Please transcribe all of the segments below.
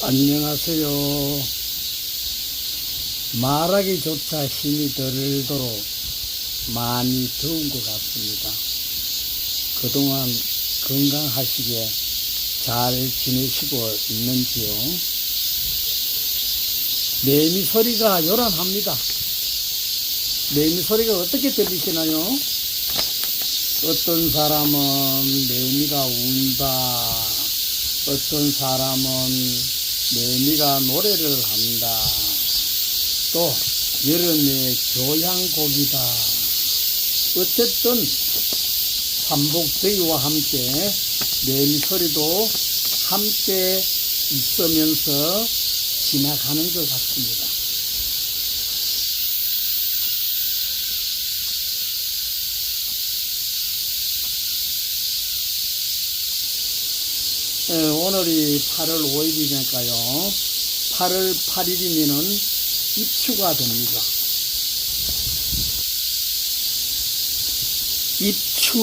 안녕하세요. 말하기조차 힘이 들도록 많이 더운 것 같습니다. 그동안 건강하시게 잘 지내시고 있는지요? 매미 소리가 요란합니다. 매미 소리가 어떻게 들리시나요? 어떤 사람은 매미가 운다. 어떤 사람은 매미가 노래를 한다. 또 여름의 교향곡이다. 어쨌든 반복되기와 함께 매미 소리도 함께 있으면서 지나가는 것 같습니다. 오늘이 8월 5일이니까요. 8월 8일이면은 입추가 됩니다. 입추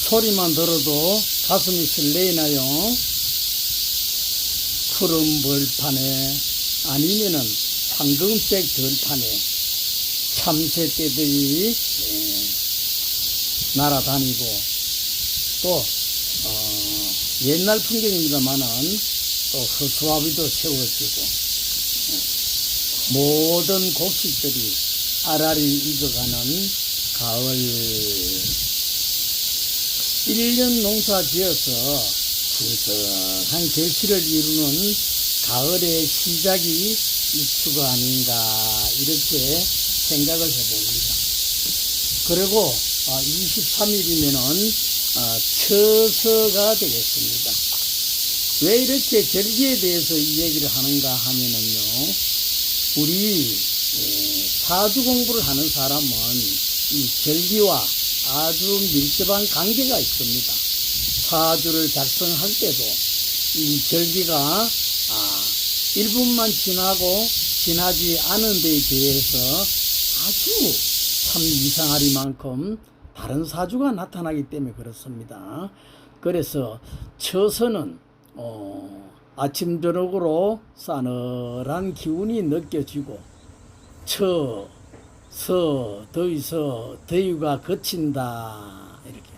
소리만 들어도 가슴이 설레이나요? 푸른 벌판에 아니면은 황금색 들판에 참새떼들이 날아다니고 또 옛날 풍경입니다만은 또 허수아비도 세워지고 모든 곡식들이 알알이 익어가는 가을 1년 농사 지어서 풍성한 결실을 이루는 가을의 시작이 입추가 아닌가 이렇게 생각을 해봅니다. 그리고 23일이면은 처서가 되겠습니다. 왜 이렇게 절기에 대해서 이 얘기를 하는가 하면은요, 우리 사주 공부를 하는 사람은 이 절기와 아주 밀접한 관계가 있습니다. 사주를 작성할 때도 이 절기가 1분만 지나고 지나지 않은 데에 대해서 아주 참 이상하리만큼 다른 사주가 나타나기 때문에 그렇습니다. 그래서 처서는 아침 저녁으로 싸늘한 기운이 느껴지고 더위서 더위가 그친다 이렇게.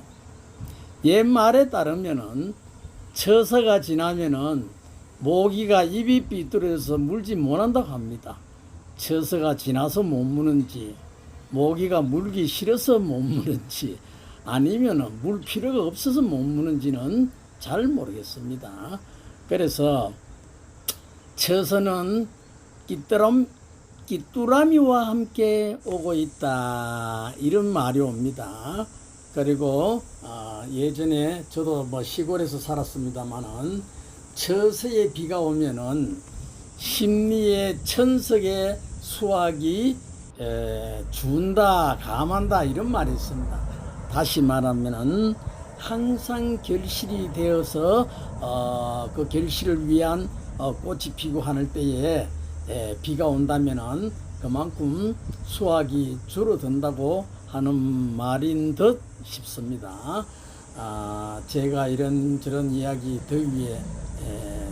옛말에 따르면은 처서가 지나면은 모기가 입이 삐뚤어져서 물지 못한다고 합니다. 처서가 지나서 못 무는지 모기가 물기 싫어서 못 무는지 아니면은 물 필요가 없어서 못 무는지는 잘 모르겠습니다. 그래서 처서는 끼뚜라미와 함께 오고 있다 이런 말이 옵니다. 그리고 예전에 저도 시골에서 살았습니다만은 처서에 비가 오면은 심리의 천석에 수확이 준다 감한다 이런 말이 있습니다. 다시 말하면은 항상 결실이 되어서 그 결실을 위한 꽃이 피고 하는 때에 비가 온다면은 그만큼 수확이 줄어든다고 하는 말인 듯 싶습니다. 제가 이런저런 이야기 더위에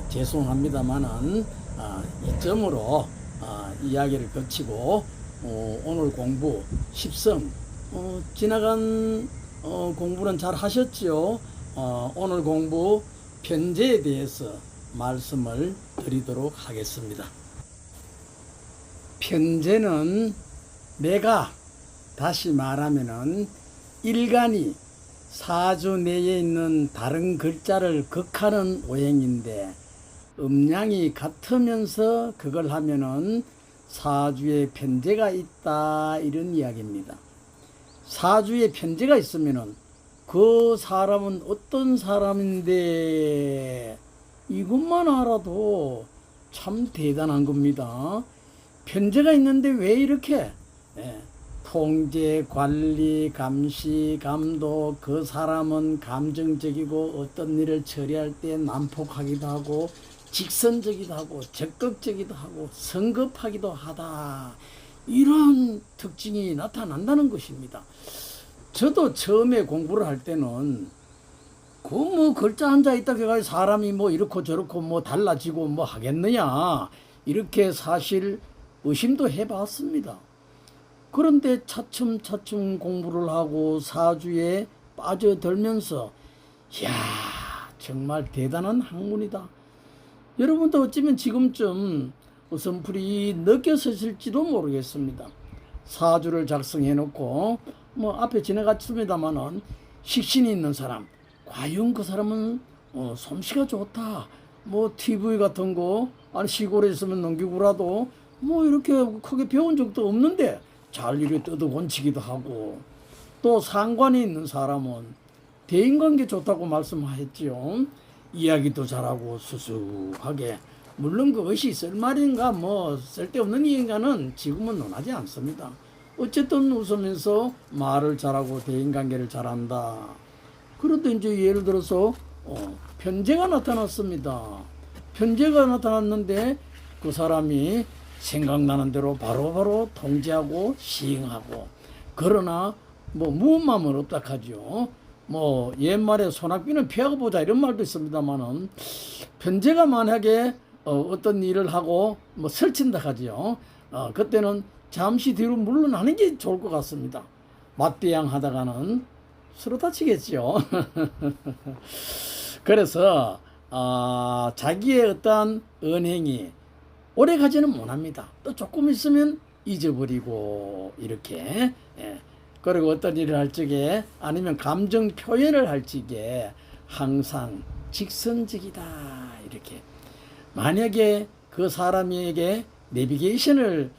죄송합니다만은 이점으로 이야기를 거치고 오늘 공부 십성 지나간 공부는 잘 하셨지요? 오늘 공부 편제에 대해서 말씀을 드리도록 하겠습니다. 편제는 내가 다시 말하면은 일간이 사주 내에 있는 다른 글자를 극하는 오행인데 음양이 같으면서 그걸 하면은 사주에 편제가 있다 이런 이야기입니다. 사주에 편제가 있으면은 그 사람은 어떤 사람인데 이것만 알아도 참 대단한 겁니다. 편제가 있는데 왜 이렇게 통제, 관리, 감시, 감독 그 사람은 감정적이고 어떤 일을 처리할 때 난폭하기도 하고 직선적이기도 하고 적극적이기도 하고 성급하기도 하다 이런 특징이 나타난다는 것입니다. 저도 처음에 공부를 할 때는 그 뭐 글자 한자 있다 해가지고 사람이 뭐 이렇고 저렇고 뭐 달라지고 뭐 하겠느냐 이렇게 사실 의심도 해봤습니다. 그런데 차츰차츰 공부를 하고 사주에 빠져들면서 이야 정말 대단한 학문이다. 여러분도 어쩌면 지금쯤 웃음풀이 느껴서실지도 모르겠습니다. 사주를 작성해 놓고 뭐 앞에 지나갔습니다마는 식신이 있는 사람 과연 그 사람은 솜씨가 좋다. 뭐 TV 같은 거 아니 시골에 있으면 넘기고라도 뭐 이렇게 크게 배운 적도 없는데 잘 이렇게 뜯어곤치기도 하고 또 상관이 있는 사람은 대인관계 좋다고 말씀하셨지요. 이야기도 잘하고 수수하게 물론 그것이 쓸말인가 뭐 쓸데없는 이인가는 지금은 논하지 않습니다. 어쨌든 웃으면서 말을 잘하고 대인관계를 잘한다. 그런데 이제 예를 들어서 편제가 나타났습니다. 편제가 나타났는데 그 사람이 생각나는 대로 바로바로 통제하고 시행하고 그러나 뭐 무슨 마음은 없다 하죠. 뭐 옛말에 소낙비는 피하고 보자 이런 말도 있습니다만은 편제가 만약에 어떤 일을 하고 뭐 설친다 하죠. 그때는 잠시 뒤로 물러나는 게 좋을 것 같습니다. 맞대양 하다가는 서로 다치겠죠. 그래서 자기의 어떤 언행이 오래 가지는 못합니다. 또 조금 있으면 잊어버리고 이렇게 그리고 어떤 일을 할 적에 아니면 감정 표현을 할 적에 항상 직선적이다 이렇게 만약에 그 사람에게 내비게이션을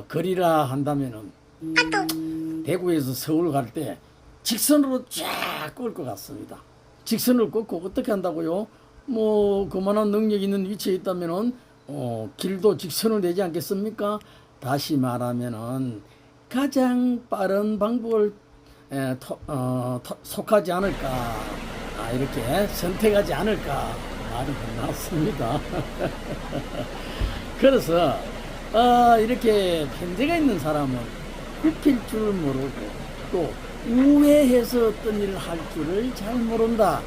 그리라 한다면은 대구에서 서울 갈 때 직선으로 쫙 끌 것 같습니다. 직선을 꺾고 어떻게 한다고요? 뭐 그만한 능력 있는 위치에 있다면은 길도 직선을 내지 않겠습니까? 다시 말하면은 가장 빠른 방법을 속하지 않을까 이렇게 선택하지 않을까 말이 나왔습니다. 그래서 이렇게 편제가 있는 사람은 굽힐 줄 모르고 또 우회해서 어떤 일을 할 줄을 잘 모른다.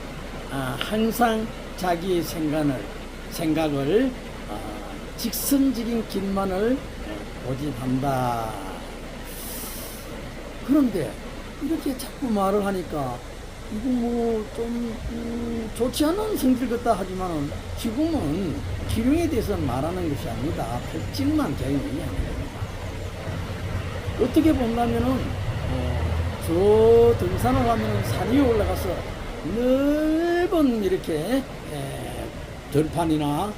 항상 자기의 생각을 직선적인 길만을 고집한다. 그런데 이렇게 자꾸 말을 하니까 이거 뭐 좀 좋지 않은 성질 같다 하지만은 지금은 기룡에 대해서 말하는 것이 아니다. 특징만 제가 얘기하는 겁니다. 어떻게 본다면은 저 등산을 가면은 산 위에 올라가서 넓은 이렇게 들판이나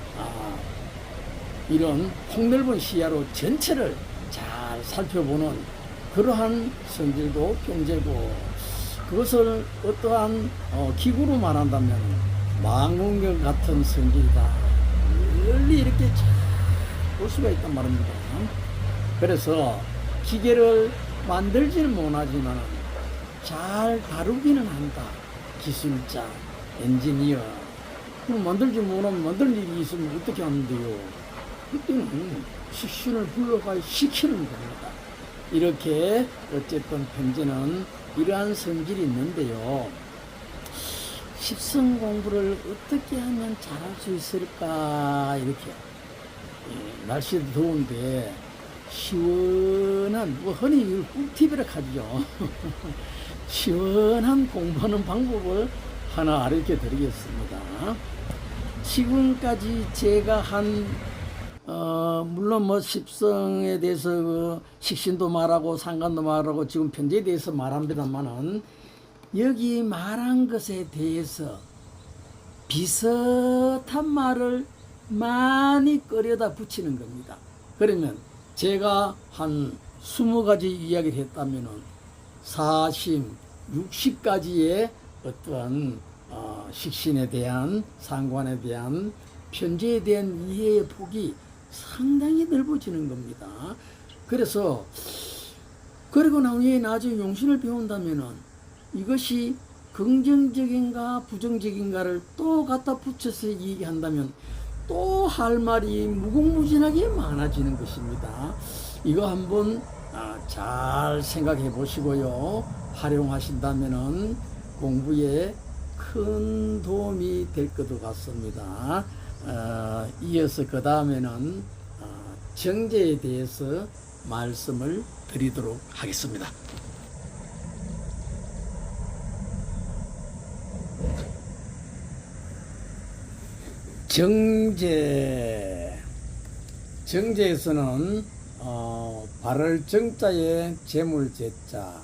이런 폭넓은 시야로 전체를 잘 살펴보는 그러한 성질도 편제고 그것을 어떠한 기구로 말한다면 망원경 같은 성질이다. 멀리 이렇게 잘 볼 수가 있단 말입니다. 그래서 기계를 만들지는 못하지만 잘 다루기는 한다. 기술자, 엔지니어. 만들지 못하면 만들 일이 있으면 어떻게 하는데요? 그때는 식신을 불러가 시키는 겁니다. 이렇게 어쨌든 편제는 이러한 성질이 있는데요. 십성 공부를 어떻게 하면 잘할 수 있을까 이렇게 날씨도 더운데 시원한 뭐 흔히 꿀팁이라 하죠. 시원한 공부하는 방법을 하나 알려 드리겠습니다. 지금까지 제가 물론 뭐 십성에 대해서 식신도 말하고 상관도 말하고 지금 편제에 대해서 말합니다만은 여기 말한 것에 대해서 비슷한 말을 많이 끌어다 붙이는 겁니다. 그러면 제가 한 20가지 이야기를 했다면은 40, 60가지의 어떤 식신에 대한 상관에 대한 편제에 대한 이해의 폭이 상당히 넓어지는 겁니다. 그래서 그리고 나중에 용신을 배운다면은 이것이 긍정적인가 부정적인가를 또 갖다 붙여서 얘기한다면 또 할 말이 무궁무진하게 많아지는 것입니다. 이거 한번 잘 생각해 보시고요. 활용하신다면은 공부에 큰 큰 도움이 될 것도 같습니다. 이어서 그 다음에는 정제에 대해서 말씀을 드리도록 하겠습니다. 정제에서는 발을 정자에 재물제자,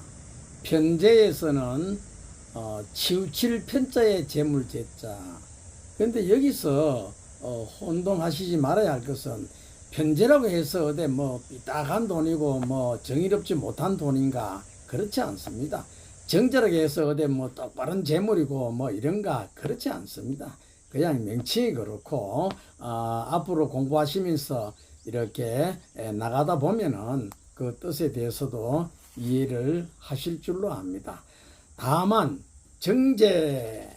편제에서는 치우칠 편자에 재물제자. 그런데 여기서 혼동하시지 말아야 할 것은 편제라고 해서 어디 뭐 삐딱한 돈이고 뭐 정의롭지 못한 돈인가, 그렇지 않습니다. 정제라고 해서 어디 뭐 똑바른 재물이고 뭐 이런가, 그렇지 않습니다. 그냥 명칭이 그렇고 앞으로 공부하시면서 이렇게 나가다 보면은 그 뜻에 대해서도 이해를 하실 줄로 압니다. 다만 정제,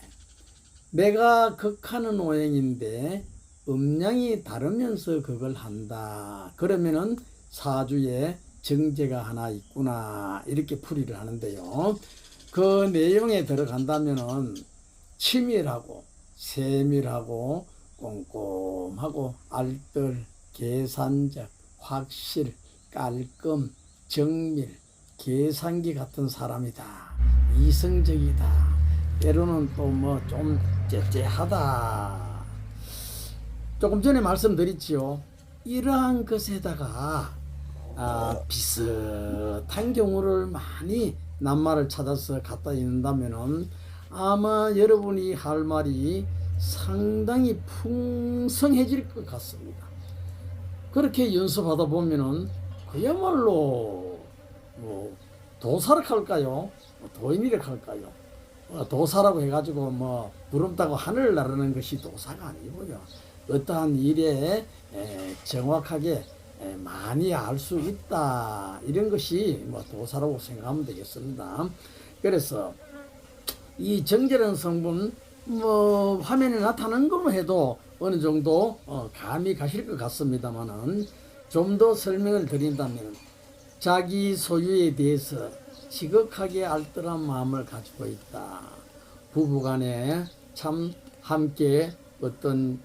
내가 극하는 오행인데 음양이 다르면서 그걸 한다, 그러면은 사주에 정제가 하나 있구나, 이렇게 풀이를 하는데요. 그 내용에 들어간다면은 치밀하고 세밀하고 꼼꼼하고 알뜰, 계산적, 확실, 깔끔, 정밀, 계산기 같은 사람이다, 이성적이다, 때로는 또 뭐 좀 째째하다. 조금 전에 말씀드렸지요. 이러한 것에다가 비슷한 경우를 많이 낱말을 찾아서 갖다 읽는다면은 아마 여러분이 할 말이 상당히 풍성해질 것 같습니다. 그렇게 연습하다 보면은 그야말로 뭐 도사락 할까요? 도인이락 할까요? 도사라고 해가지고 뭐 구름 타고 하늘을 나르는 것이 도사가 아니고요. 어떠한 일에 정확하게 많이 알 수 있다, 이런 것이 뭐 도사라고 생각하면 되겠습니다. 그래서 이 정제라는 성분 뭐 화면에 나타나는 것만 해도 어느 정도 감이 가실 것 같습니다만은, 좀 더 설명을 드린다면 자기 소유에 대해서 지극하게 알뜰한 마음을 가지고 있다. 부부간에 참 함께 어떤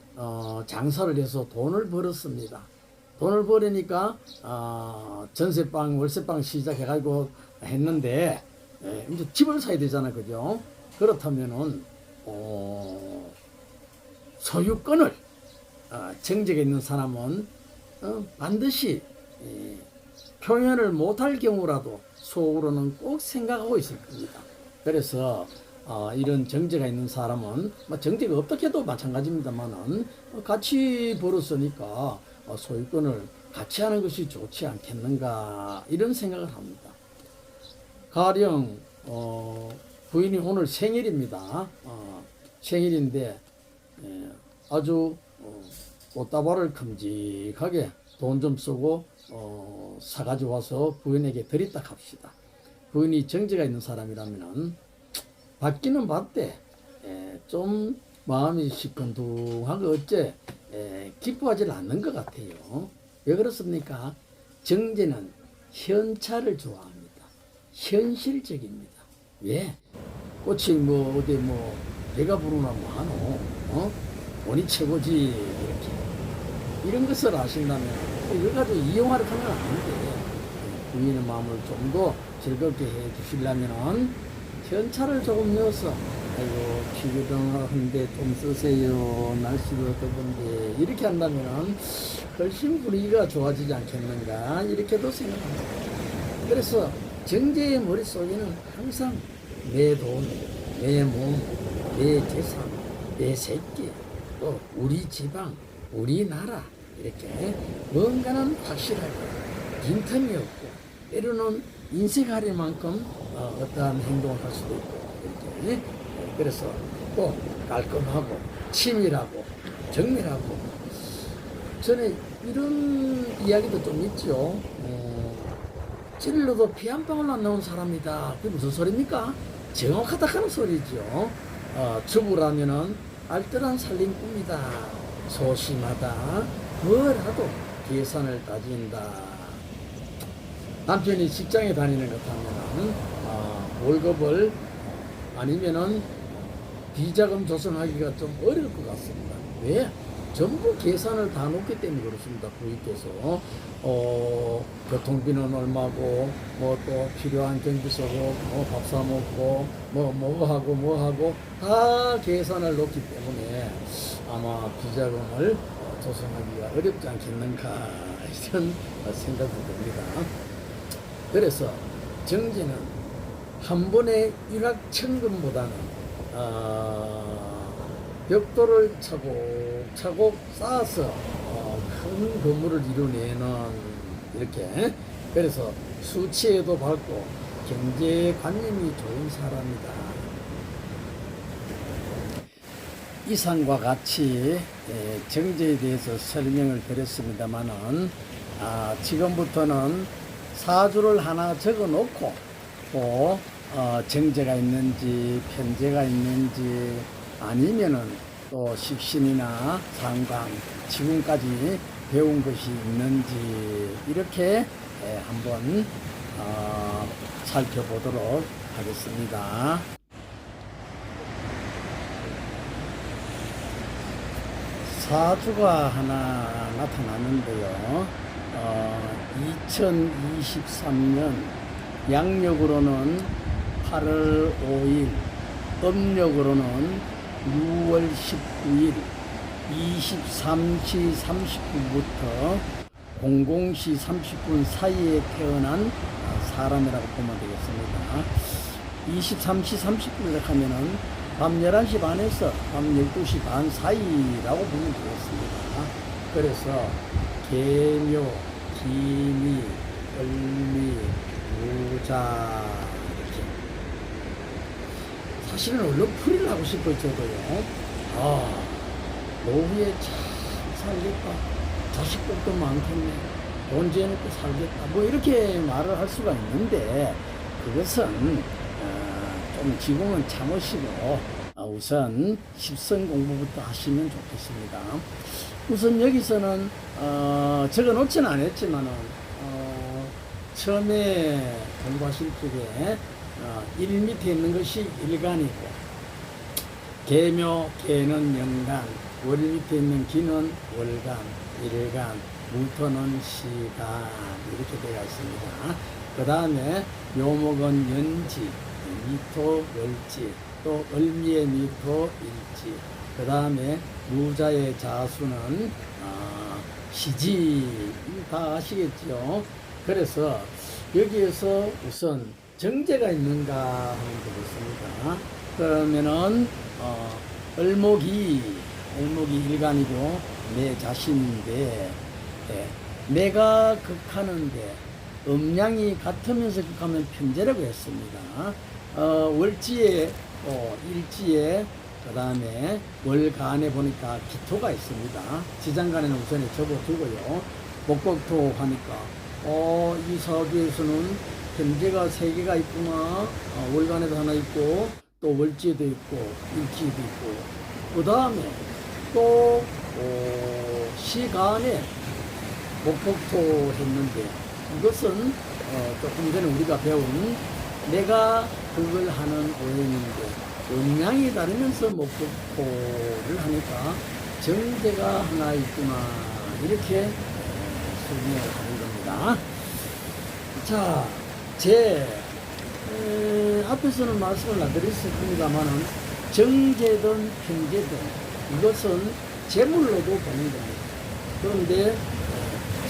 장사를 해서 돈을 벌었습니다. 돈을 벌으니까 전세방, 월세방 시작해가지고 했는데 이제 집을 사야 되잖아, 그죠? 그렇다면은 소유권을 정제가 있는 사람은 반드시 표현을 못할 경우라도 속으로는 꼭 생각하고 있을 겁니다. 그래서 이런 정제가 있는 사람은 정제가 없다고 해도 마찬가지입니다만은 같이 벌었으니까 소유권을 같이 하는 것이 좋지 않겠는가, 이런 생각을 합니다. 가령 부인이 오늘 생일입니다. 생일인데 아주 꽃다발을 큼직하게 돈 좀 쓰고 사가지고 와서 부인에게 드렸다 합시다. 부인이 정제가 있는 사람이라면 받기는 받되 좀 마음이 시큰둥하고 어째 기뻐하지 않는 것 같아요. 왜 그렇습니까? 정제는 현찰을 좋아합니다. 현실적입니다. 왜? 꽃이 뭐 어디 뭐 내가 부르나 뭐하노? 돈이 최고지, 이렇게 이런 것을 아신다면 이걸 가지고 이용하려 하면 아닌데, 부인의 마음을 좀 더 즐겁게 해 주시려면은 현찰을 조금 넣어서 아이고 피부등한데 좀 쓰세요, 날씨도 더운데, 이렇게 한다면은 훨씬 분위기가 좋아지지 않겠는가, 이렇게도 생각합니다. 그래서 정제의 머릿속에는 항상 내 돈, 내 몸, 내 재산, 내 새끼, 또 우리 지방, 우리나라, 이렇게 뭔가는 확실하게 빈틈이 없고, 때로는 인색할 만큼 어떠한 행동을 할 수도 있고, 이렇게. 그래서 또 깔끔하고 치밀하고 정밀하고, 전에 이런 이야기도 좀 있죠. 찔러도 피 한 방울 안 나온 사람이다. 그게 무슨 소리입니까? 정확하다 하는 소리죠. 주부라면은 알뜰한 살림꾼이다. 소심하다. 뭐라도 계산을 따진다. 남편이 직장에 다니는 것 하면은 월급을 아니면은 비자금 조성하기가 좀 어려울 것 같습니다. 왜? 전부 계산을 다 놓기 때문에 그렇습니다. 부의께서 교통비는 얼마고 뭐 또 필요한 경비 쓰고 뭐 밥 사 먹고 뭐 하고 다 계산을 놓기 때문에 아마 비자금을 조성하기가 어렵지 않겠는가 이런 생각이 듭니다. 그래서 정제는 한 번의 일확천금보다는 벽돌을 차곡차곡 쌓아서 큰 건물을 이루내는 이렇게 그래서 수치에도 밝고 경제관념이 좋은 사람이다. 이상과 같이 정제에 대해서 설명을 드렸습니다만은 지금부터는 사주를 하나 적어 놓고 또 정제가 있는지 편제가 있는지 아니면은 또 식신이나 상관 지금까지 배운 것이 있는지 이렇게 한번 살펴보도록 하겠습니다. 사주가 하나 나타났는데요. 2023년 양력으로는 8월 5일, 음력으로는 6월 19일 23시 30분부터 00시 30분 사이에 태어난 사람이라고 보면 되겠습니다. 23시 30분을 하면은 밤 11시 반에서 밤 12시 반 사이라고 보면 되겠습니다. 그래서 계묘, 기미, 을미, 무자 이렇게 사실은 얼른 풀이를 하고 싶어요. 저도요. 노후에 참 살겠다. 자식복도 많겠네. 돈 재놓고 살겠다. 뭐 이렇게 말을 할 수가 있는데 그것은 좀 지금은 참으시고 우선 십선 공부부터 하시면 좋겠습니다. 우선 여기서는 적어 놓지는 않았지만은 처음에 공부하실 적에 일 밑에 있는 것이 일간이고 계묘, 계는 연간, 월 밑에 있는 기는 월간, 일간, 무토는 시간 이렇게 되어 있습니다. 그 다음에 묘목은 연지, 미토, 월지, 또 을미의 미토, 일지, 그 다음에 무자의 자수는 시지 다 아시겠죠? 그래서 여기에서 우선 정제가 있는가 하면 되겠습니다. 그러면은 을목이 일간이고 내 자신인데 내가 극하는데 음양이 같으면서 극하면 편제라고 했습니다. 월지에 일지에 그 다음에 월간에 보니까 기토가 있습니다. 지장간에는 우선에 접어두고요. 목격토 하니까 이 사주에서는 편제가 3개가 있구나. 월간에도 하나 있고 또 월지에도 있고 일지에도 있고 그 다음에 또 시간에 목격토 했는데 이것은 조금 전에 우리가 배운 내가 그걸 하는 오행인데 음양이 다르면서 목격토를 하니까 정제가 하나 있구나 이렇게 설명을 하는 겁니다. 자, 앞에서는 말씀을 안 드렸을 겁니다만은 정제든 편제든 이것은 재물로도 보는 겁니다. 그런데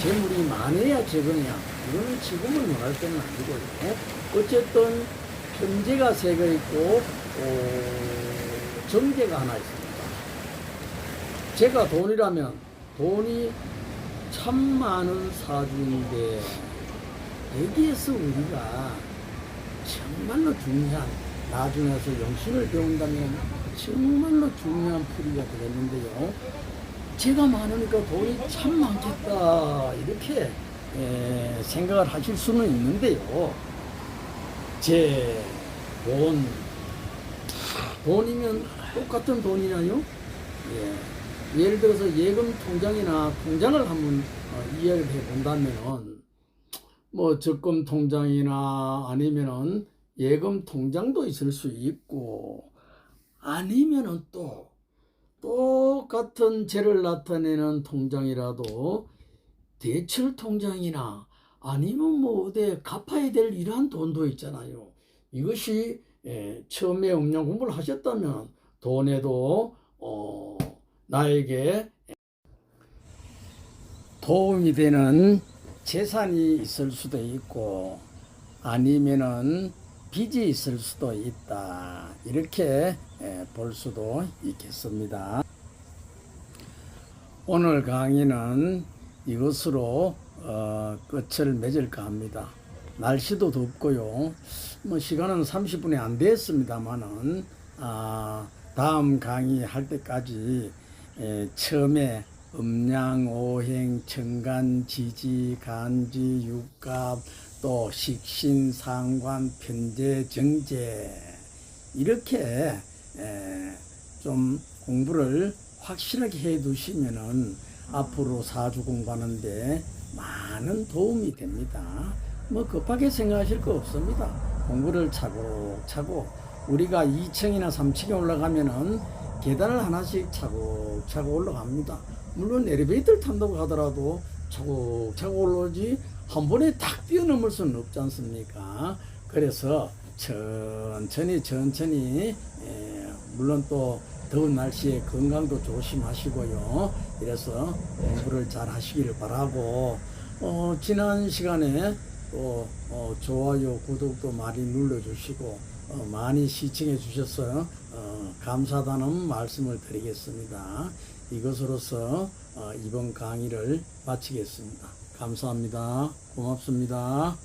재물이 많아야 적으냐 이거는 지금은 말할 때는 아니고요. 어쨌든 편제가 3개 있고 정제가 하나 있습니다. 제가 돈이라면 돈이 참 많은 사주인데 여기에서 우리가 정말로 중요한 나중에서 영신을 배운다면 정말로 중요한 풀이가 되겠는데요. 제가 많으니까 돈이 참 많겠다 이렇게 생각을 하실 수는 있는데요. 제 돈이면 똑같은 돈이나요? 예를 들어서 예금 통장이나 통장을 한번 이야기를 해본다면은 뭐 적금 통장이나 아니면은 예금 통장도 있을 수 있고 아니면은 또 똑같은 재를 나타내는 통장이라도 대출 통장이나 아니면 뭐 어디 갚아야 될 이러한 돈도 있잖아요. 이것이 처음에 음량 공부를 하셨다면 돈에도 나에게 도움이 되는 재산이 있을 수도 있고 아니면은 빚이 있을 수도 있다. 이렇게 볼 수도 있겠습니다. 오늘 강의는 이것으로 끝을 맺을까 합니다. 날씨도 덥고요. 뭐 시간은 30분이 안 됐습니다만은 다음 강의 할 때까지 처음에 음양, 오행, 청간, 지지, 간지, 육갑, 또 식신, 상관, 편재, 정재 이렇게 좀 공부를 확실하게 해 두시면은 앞으로 사주 공부하는데 많은 도움이 됩니다. 뭐 급하게 생각하실 거 없습니다. 공부를 차곡차곡 우리가 2층이나 3층에 올라가면은 계단을 하나씩 차곡차곡 올라갑니다. 물론 엘리베이터를 탄다고 하더라도 차곡차곡 올라오지 한 번에 탁 뛰어넘을 수는 없지 않습니까? 그래서 천천히 물론 또 더운 날씨에 건강도 조심하시고요. 이래서 공부를 잘 하시기를 바라고 지난 시간에 또 좋아요, 구독도 많이 눌러주시고 많이 시청해 주셔서 감사하다는 말씀을 드리겠습니다. 이것으로서 이번 강의를 마치겠습니다. 감사합니다. 고맙습니다.